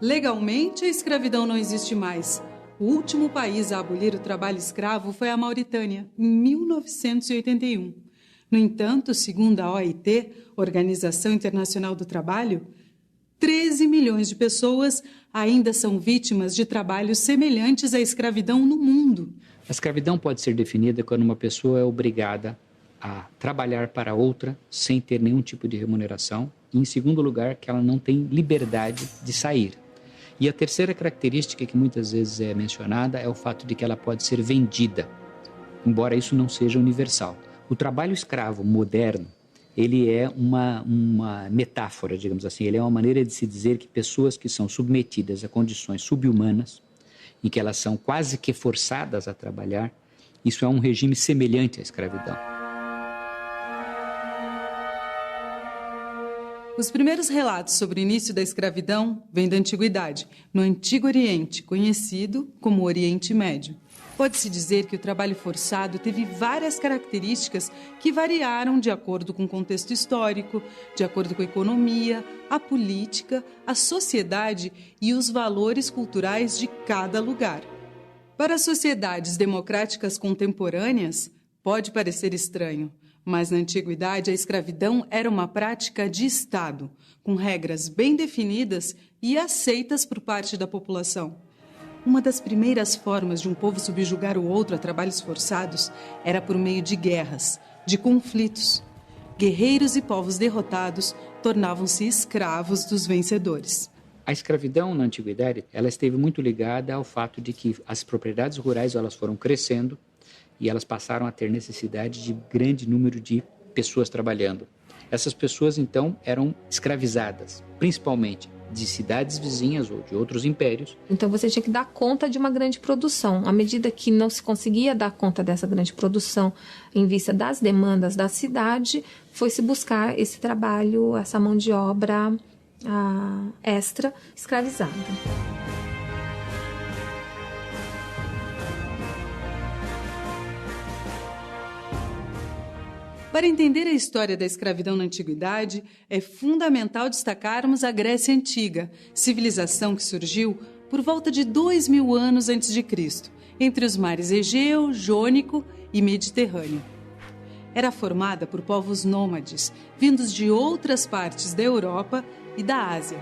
Legalmente, a escravidão não existe mais. O último país a abolir o trabalho escravo foi a Mauritânia, em 1981. No entanto, segundo a OIT, Organização Internacional do Trabalho, 13 milhões de pessoas ainda são vítimas de trabalhos semelhantes à escravidão no mundo. A escravidão pode ser definida quando uma pessoa é obrigada a trabalhar para outra sem ter nenhum tipo de remuneração e, em segundo lugar, que ela não tem liberdade de sair. E a terceira característica que muitas vezes é mencionada é o fato de que ela pode ser vendida, embora isso não seja universal. O trabalho escravo moderno, ele é uma metáfora, digamos assim, ele é uma maneira de se dizer que pessoas que são submetidas a condições subhumanas, em que elas são quase que forçadas a trabalhar, isso é um regime semelhante à escravidão. Os primeiros relatos sobre o início da escravidão vêm da Antiguidade, no Antigo Oriente, conhecido como Oriente Médio. Pode-se dizer que o trabalho forçado teve várias características que variaram de acordo com o contexto histórico, de acordo com a economia, a política, a sociedade e os valores culturais de cada lugar. Para as sociedades democráticas contemporâneas, pode parecer estranho, mas na antiguidade a escravidão era uma prática de Estado, com regras bem definidas e aceitas por parte da população. Uma das primeiras formas de um povo subjugar o outro a trabalhos forçados era por meio de guerras, de conflitos. Guerreiros e povos derrotados tornavam-se escravos dos vencedores. A escravidão na antiguidade, ela esteve muito ligada ao fato de que as propriedades rurais elas foram crescendo e elas passaram a ter necessidade de grande número de pessoas trabalhando. Essas pessoas, então, eram escravizadas, principalmente de cidades vizinhas ou de outros impérios. Então você tinha que dar conta de uma grande produção. À medida que não se conseguia dar conta dessa grande produção em vista das demandas da cidade, foi-se buscar esse trabalho, essa mão de obra extra escravizada. Para entender a história da escravidão na antiguidade, é fundamental destacarmos a Grécia Antiga, civilização que surgiu por volta de 2000 anos antes de Cristo, entre os mares Egeu, Jônico e Mediterrâneo. Era formada por povos nômades, vindos de outras partes da Europa e da Ásia.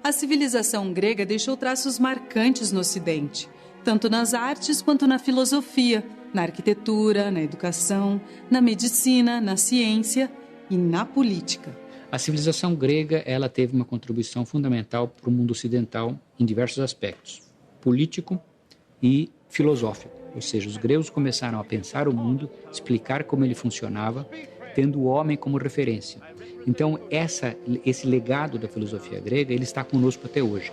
A civilização grega deixou traços marcantes no Ocidente, tanto nas artes quanto na filosofia, na arquitetura, na educação, na medicina, na ciência e na política. A civilização grega ela teve uma contribuição fundamental para o mundo ocidental em diversos aspectos, político e filosófico. Ou seja, os gregos começaram a pensar o mundo, explicar como ele funcionava, tendo o homem como referência. Então, esse legado da filosofia grega, ele está conosco até hoje.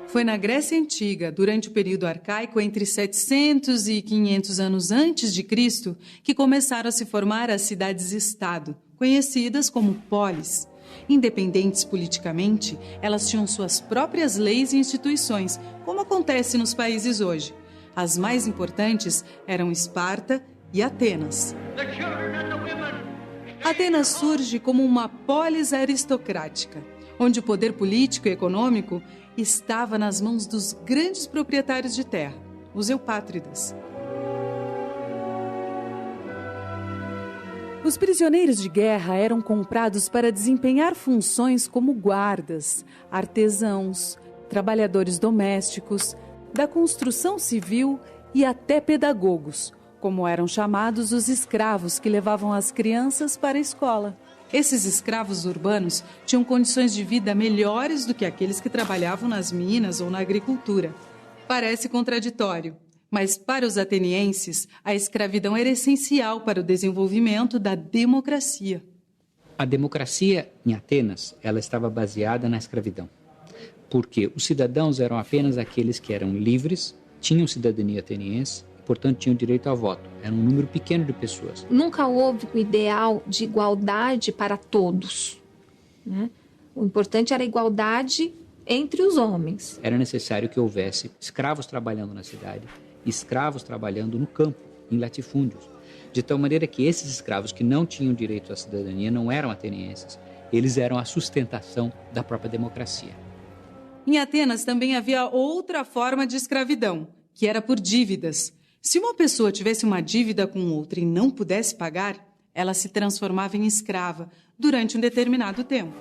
Foi na Grécia Antiga, durante o período arcaico, entre 700 e 500 anos antes de Cristo, que começaram a se formar as cidades-estado, conhecidas como polis. Independentes politicamente, elas tinham suas próprias leis e instituições, como acontece nos países hoje. As mais importantes eram Esparta e Atenas. Atenas surge como uma polis aristocrática, onde o poder político e econômico estava nas mãos dos grandes proprietários de terra, os eupátridas. Os prisioneiros de guerra eram comprados para desempenhar funções como guardas, artesãos, trabalhadores domésticos, da construção civil e até pedagogos, como eram chamados os escravos que levavam as crianças para a escola. Esses escravos urbanos tinham condições de vida melhores do que aqueles que trabalhavam nas minas ou na agricultura. Parece contraditório, mas para os atenienses, a escravidão era essencial para o desenvolvimento da democracia. A democracia em Atenas, ela estava baseada na escravidão, porque os cidadãos eram apenas aqueles que eram livres, tinham cidadania ateniense, portanto, tinham direito ao voto. Era um número pequeno de pessoas. Nunca houve o ideal de igualdade para todos, né? O importante era a igualdade entre os homens. Era necessário que houvesse escravos trabalhando na cidade, escravos trabalhando no campo. em latifúndios. De tal maneira que esses escravos que não tinham direito à cidadania não eram atenienses, eles eram a sustentação da própria democracia. Em Atenas também havia outra forma de escravidão, que era por dívidas. Se uma pessoa tivesse uma dívida com outra e não pudesse pagar, ela se transformava em escrava durante um determinado tempo.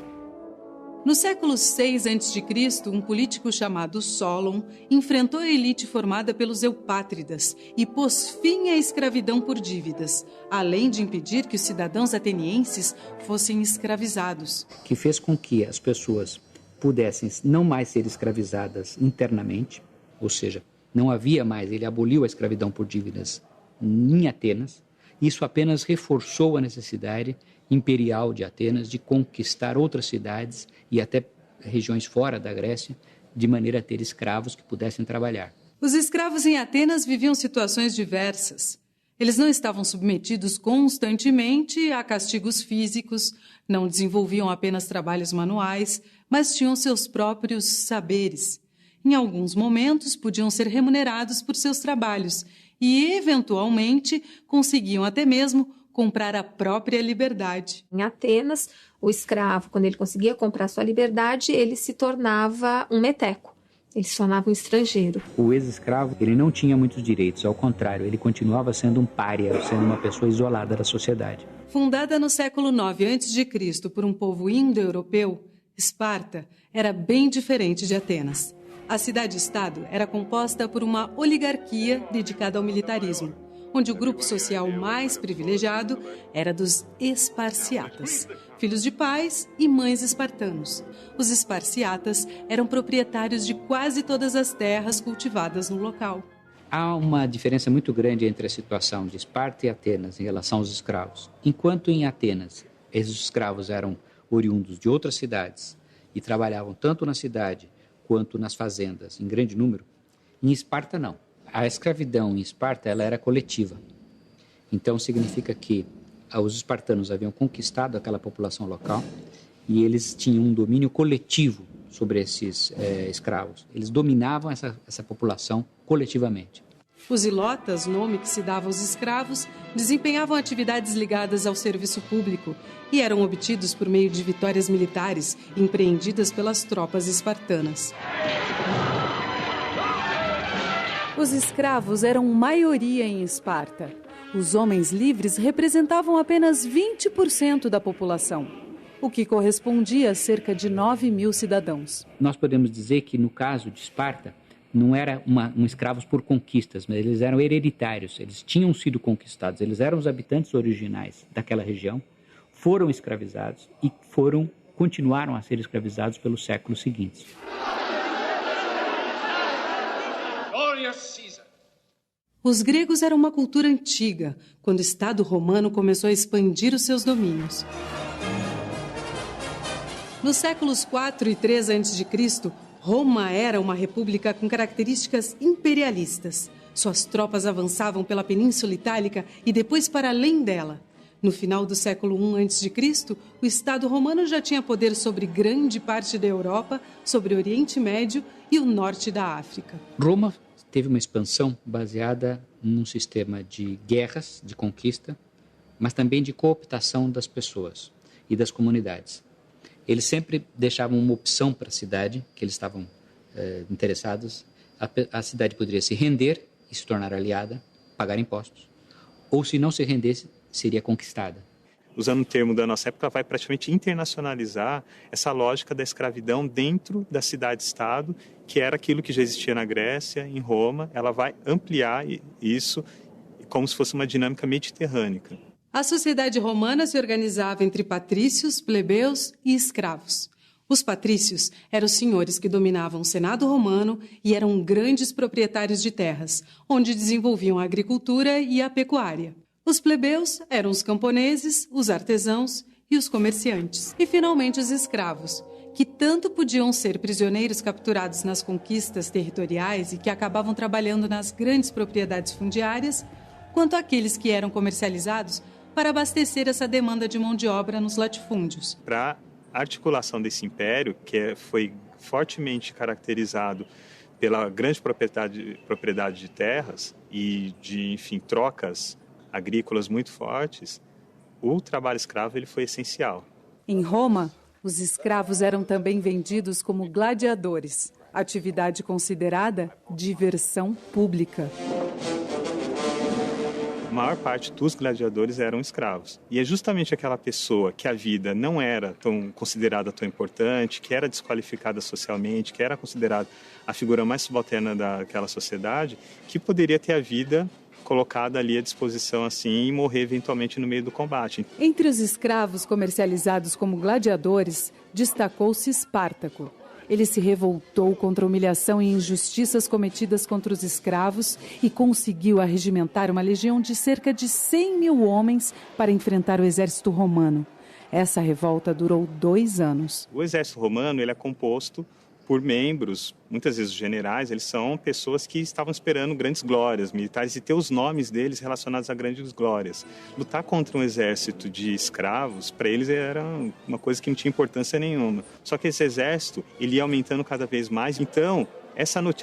No século VI a.C., um político chamado Solon enfrentou a elite formada pelos eupátridas e pôs fim à escravidão por dívidas, além de impedir que os cidadãos atenienses fossem escravizados. Que fez com que as pessoas pudessem não mais ser escravizadas internamente, ou seja, não havia mais, ele aboliu a escravidão por dívidas em Atenas. Isso apenas reforçou a necessidade imperial de Atenas de conquistar outras cidades e até regiões fora da Grécia, de maneira a ter escravos que pudessem trabalhar. Os escravos em Atenas viviam situações diversas. Eles não estavam submetidos constantemente a castigos físicos, não desenvolviam apenas trabalhos manuais, mas tinham seus próprios saberes. Em alguns momentos, podiam ser remunerados por seus trabalhos e, eventualmente, conseguiam até mesmo comprar a própria liberdade. Em Atenas, o escravo, quando ele conseguia comprar sua liberdade, ele se tornava um meteco, ele se tornava um estrangeiro. O ex-escravo, ele não tinha muitos direitos, ao contrário, ele continuava sendo um pária, sendo uma pessoa isolada da sociedade. Fundada no século IX a.C. por um povo indo-europeu, Esparta era bem diferente de Atenas. A cidade-estado era composta por uma oligarquia dedicada ao militarismo, onde o grupo social mais privilegiado era dos esparciatas, filhos de pais e mães espartanos. Os esparciatas eram proprietários de quase todas as terras cultivadas no local. Há uma diferença muito grande entre a situação de Esparta e Atenas em relação aos escravos. Enquanto em Atenas, esses escravos eram oriundos de outras cidades e trabalhavam tanto na cidade quanto nas fazendas, em grande número, em Esparta não. A escravidão em Esparta ela era coletiva. Então significa que os espartanos haviam conquistado aquela população local e eles tinham um domínio coletivo sobre esses escravos. Eles dominavam essa população coletivamente. Os ilotas, nome que se dava aos escravos, desempenhavam atividades ligadas ao serviço público e eram obtidos por meio de vitórias militares empreendidas pelas tropas espartanas. Os escravos eram maioria em Esparta. Os homens livres representavam apenas 20% da população, o que correspondia a cerca de 9.000 cidadãos. Nós podemos dizer que, no caso de Esparta, não eram escravos por conquistas, mas eles eram hereditários, eles tinham sido conquistados, eles eram os habitantes originais daquela região, foram escravizados e continuaram a ser escravizados pelos séculos seguintes. Os gregos eram uma cultura antiga, quando o Estado romano começou a expandir os seus domínios. Nos séculos 4 e 3 a.C., Roma era uma república com características imperialistas. Suas tropas avançavam pela Península Itálica e depois para além dela. No final do século I a.C., o Estado romano já tinha poder sobre grande parte da Europa, sobre o Oriente Médio e o norte da África. Roma teve uma expansão baseada num sistema de guerras, de conquista, mas também de cooptação das pessoas e das comunidades. Eles sempre deixavam uma opção para a cidade, que eles estavam interessados. A cidade poderia se render e se tornar aliada, pagar impostos. Ou, se não se rendesse, seria conquistada. Usando o termo da nossa época, vai praticamente internacionalizar essa lógica da escravidão dentro da cidade-estado, que era aquilo que já existia na Grécia, em Roma. Ela vai ampliar isso como se fosse uma dinâmica mediterrânea. A sociedade romana se organizava entre patrícios, plebeus e escravos. Os patrícios eram os senhores que dominavam o Senado romano e eram grandes proprietários de terras, onde desenvolviam a agricultura e a pecuária. Os plebeus eram os camponeses, os artesãos e os comerciantes. E, finalmente, os escravos, que tanto podiam ser prisioneiros capturados nas conquistas territoriais e que acabavam trabalhando nas grandes propriedades fundiárias, quanto aqueles que eram comercializados para abastecer essa demanda de mão de obra nos latifúndios. Para a articulação desse império, que foi fortemente caracterizado pela grande propriedade de terras e de, enfim, trocas agrícolas muito fortes, o trabalho escravo ele foi essencial. Em Roma, os escravos eram também vendidos como gladiadores, atividade considerada diversão pública. A maior parte dos gladiadores eram escravos. E é justamente aquela pessoa que a vida não era considerada tão importante, que era desqualificada socialmente, que era considerada a figura mais subalterna daquela sociedade, que poderia ter a vida colocada ali à disposição assim e morrer eventualmente no meio do combate. Entre os escravos comercializados como gladiadores, destacou-se Espartaco. Ele se revoltou contra a humilhação e injustiças cometidas contra os escravos e conseguiu arregimentar uma legião de cerca de 100 mil homens para enfrentar o exército romano. Essa revolta durou 2 anos. O exército romano ele é composto por membros, muitas vezes os generais, eles são pessoas que estavam esperando grandes glórias militares e ter os nomes deles relacionados a grandes glórias. Lutar contra um exército de escravos, para eles era uma coisa que não tinha importância nenhuma. Só que esse exército, ele ia aumentando cada vez mais, então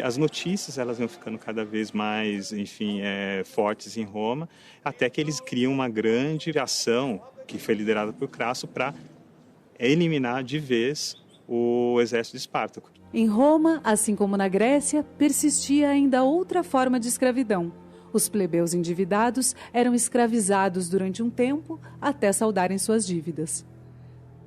as notícias elas iam ficando cada vez mais, enfim, fortes em Roma, até que eles criam uma grande ação, que foi liderada por Crasso, para eliminar de vez o exército de Espartaco. Em Roma, assim como na Grécia, persistia ainda outra forma de escravidão. Os plebeus endividados eram escravizados durante um tempo até saldarem suas dívidas.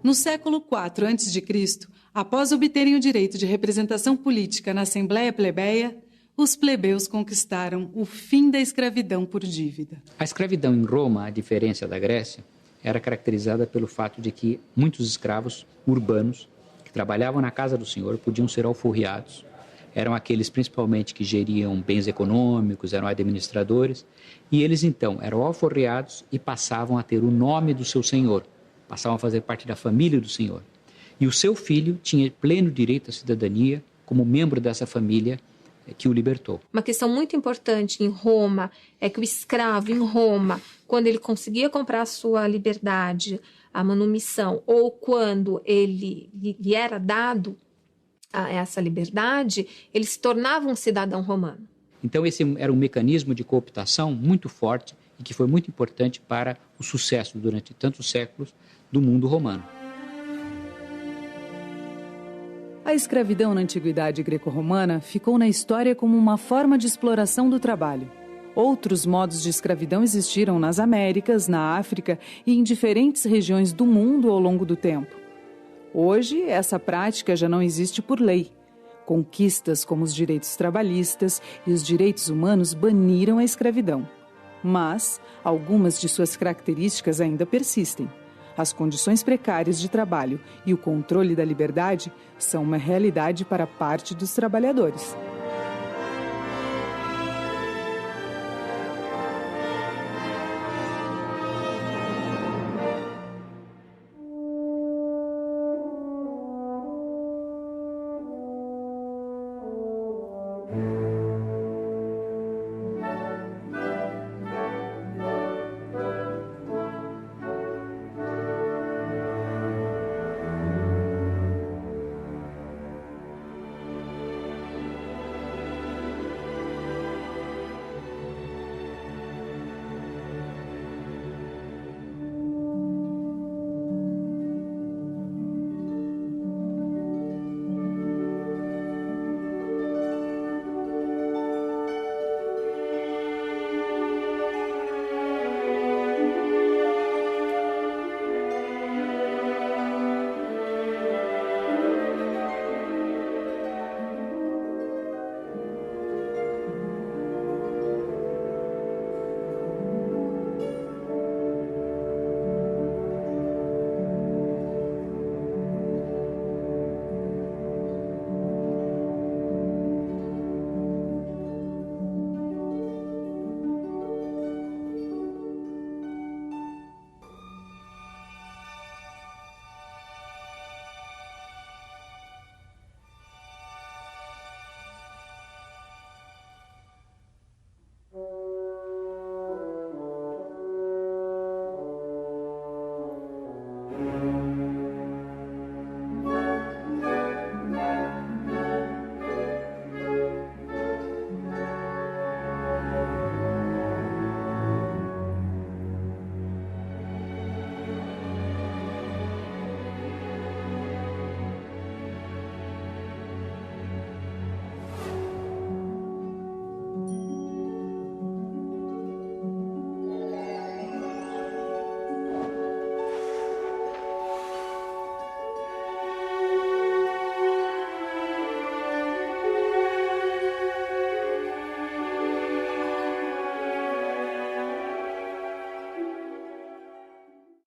No século IV a.C., após obterem o direito de representação política na Assembleia Plebeia, os plebeus conquistaram o fim da escravidão por dívida. A escravidão em Roma, a diferença da Grécia, era caracterizada pelo fato de que muitos escravos urbanos que trabalhavam na casa do senhor podiam ser alforriados. Eram aqueles principalmente que geriam bens econômicos, eram administradores, e eles então eram alforriados e passavam a ter o nome do seu senhor, passavam a fazer parte da família do senhor. E o seu filho tinha pleno direito à cidadania como membro dessa família que o libertou. Uma questão muito importante em Roma é que o escravo em Roma, quando ele conseguia comprar a sua liberdade, a manumissão, ou quando lhe era dado essa liberdade, ele se tornava um cidadão romano. Então esse era um mecanismo de cooptação muito forte e que foi muito importante para o sucesso durante tantos séculos do mundo romano. A escravidão na antiguidade greco-romana ficou na história como uma forma de exploração do trabalho. Outros modos de escravidão existiram nas Américas, na África e em diferentes regiões do mundo ao longo do tempo. Hoje, essa prática já não existe por lei. Conquistas como os direitos trabalhistas e os direitos humanos baniram a escravidão. Mas algumas de suas características ainda persistem. As condições precárias de trabalho e o controle da liberdade são uma realidade para parte dos trabalhadores.